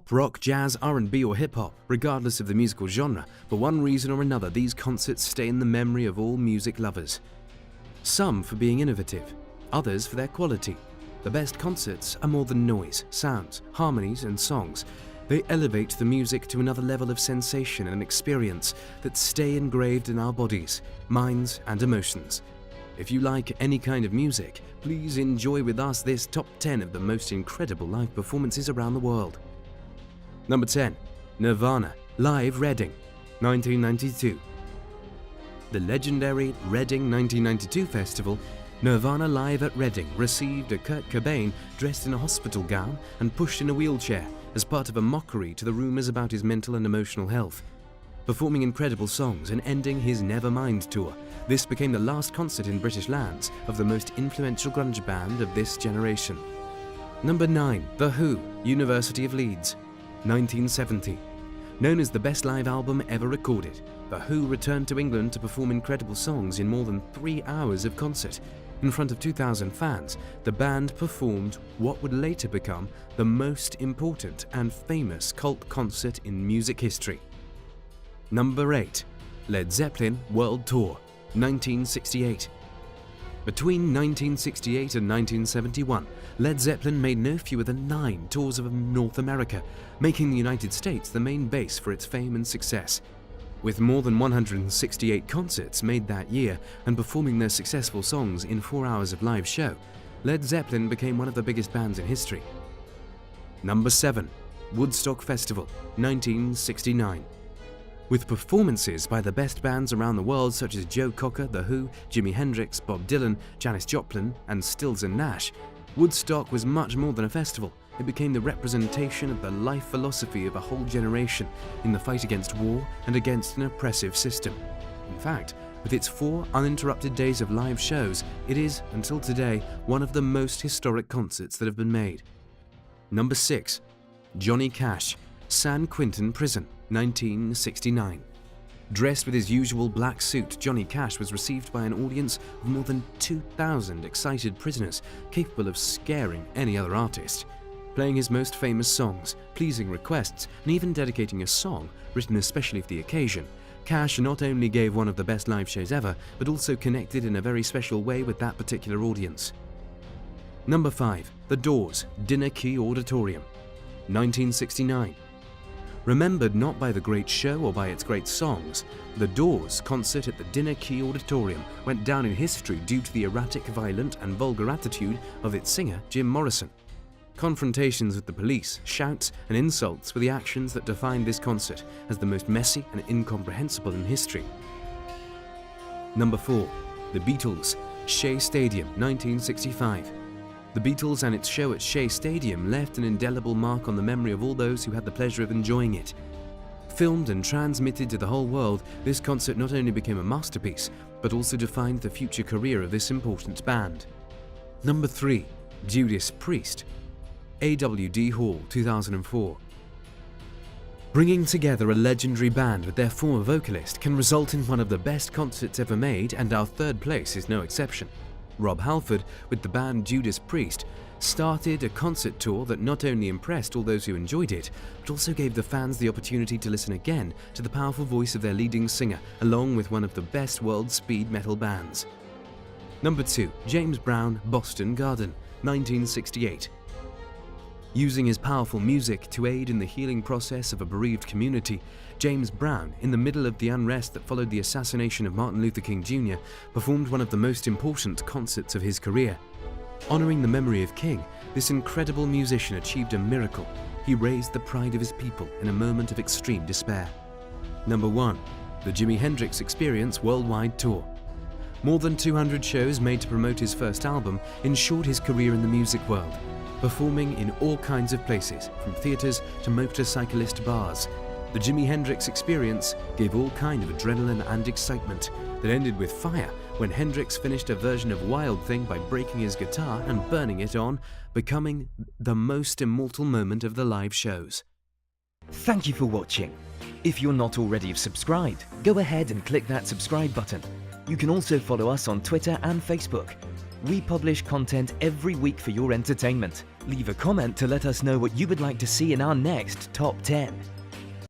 pop, rock, jazz, R&B or hip-hop, regardless of the musical genre, for one reason or another these concerts stay in the memory of all music lovers. Some for being innovative, others for their quality. The best concerts are more than noise, sounds, harmonies and songs. They elevate the music to another level of sensation and experience that stay engraved in our bodies, minds and emotions. If you like any kind of music, please enjoy with us this top 10 of the most incredible live performances around the world. Number 10. Nirvana, Live Reading, 1992. The legendary Reading 1992 festival, Nirvana Live at Reading received a Kurt Cobain dressed in a hospital gown and pushed in a wheelchair as part of a mockery to the rumors about his mental and emotional health. Performing incredible songs and ending his Nevermind tour, this became the last concert in British lands of the most influential grunge band of this generation. Number 9. The Who, University of Leeds, 1970. Known as the best live album ever recorded, The Who returned to England to perform incredible songs in more than 3 hours of concert. In front of 2,000 fans, the band performed what would later become the most important and famous cult concert in music history. Number 8. Led Zeppelin World Tour, 1968. Between 1968 and 1971, Led Zeppelin made no fewer than 9 tours of North America, making the United States the main base for its fame and success. With more than 168 concerts made that year and performing their successful songs in 4 hours of live show, Led Zeppelin became one of the biggest bands in history. Number 7. Woodstock Festival, 1969. With performances by the best bands around the world such as Joe Cocker, The Who, Jimi Hendrix, Bob Dylan, Janis Joplin and Stills and Nash, Woodstock was much more than a festival. It became the representation of the life philosophy of a whole generation in the fight against war and against an oppressive system. In fact, with its 4 uninterrupted days of live shows, it is, until today, one of the most historic concerts that have been made. Number 6. Johnny Cash, San Quentin Prison, 1969. Dressed with his usual black suit, Johnny Cash was received by an audience of more than 2,000 excited prisoners capable of scaring any other artist. Playing his most famous songs, pleasing requests, and even dedicating a song written especially for the occasion, Cash not only gave one of the best live shows ever, but also connected in a very special way with that particular audience. Number 5. The Doors, Dinner Key Auditorium, 1969. Remembered not by the great show or by its great songs, The Doors' concert at the Dinner Key Auditorium went down in history due to the erratic, violent and vulgar attitude of its singer Jim Morrison. Confrontations with the police, shouts and insults were the actions that defined this concert as the most messy and incomprehensible in history. Number 4. The Beatles, Shea Stadium, 1965. The Beatles and its show at Shea Stadium left an indelible mark on the memory of all those who had the pleasure of enjoying it. Filmed and transmitted to the whole world, this concert not only became a masterpiece, but also defined the future career of this important band. Number 3. Judas Priest, AWD Hall, 2004. Bringing together a legendary band with their former vocalist can result in one of the best concerts ever made, and our third place is no exception. Rob Halford, with the band Judas Priest, started a concert tour that not only impressed all those who enjoyed it, but also gave the fans the opportunity to listen again to the powerful voice of their leading singer, along with one of the best world speed metal bands. Number 2. James Brown, Boston Garden, 1968. Using his powerful music to aid in the healing process of a bereaved community, James Brown, in the middle of the unrest that followed the assassination of Martin Luther King Jr., performed one of the most important concerts of his career. Honoring the memory of King, this incredible musician achieved a miracle. He raised the pride of his people in a moment of extreme despair. Number 1. The Jimi Hendrix Experience Worldwide Tour. More than 200 shows made to promote his first album ensured his career in the music world, performing in all kinds of places, from theaters to motorcyclist bars. The Jimi Hendrix Experience gave all kind of adrenaline and excitement that ended with fire when Hendrix finished a version of Wild Thing by breaking his guitar and burning it on, becoming the most immortal moment of the live shows. Thank you for watching. If you're not already subscribed, go ahead and click that subscribe button. You can also follow us on Twitter and Facebook. We publish content every week for your entertainment. Leave a comment to let us know what you would like to see in our next Top 10.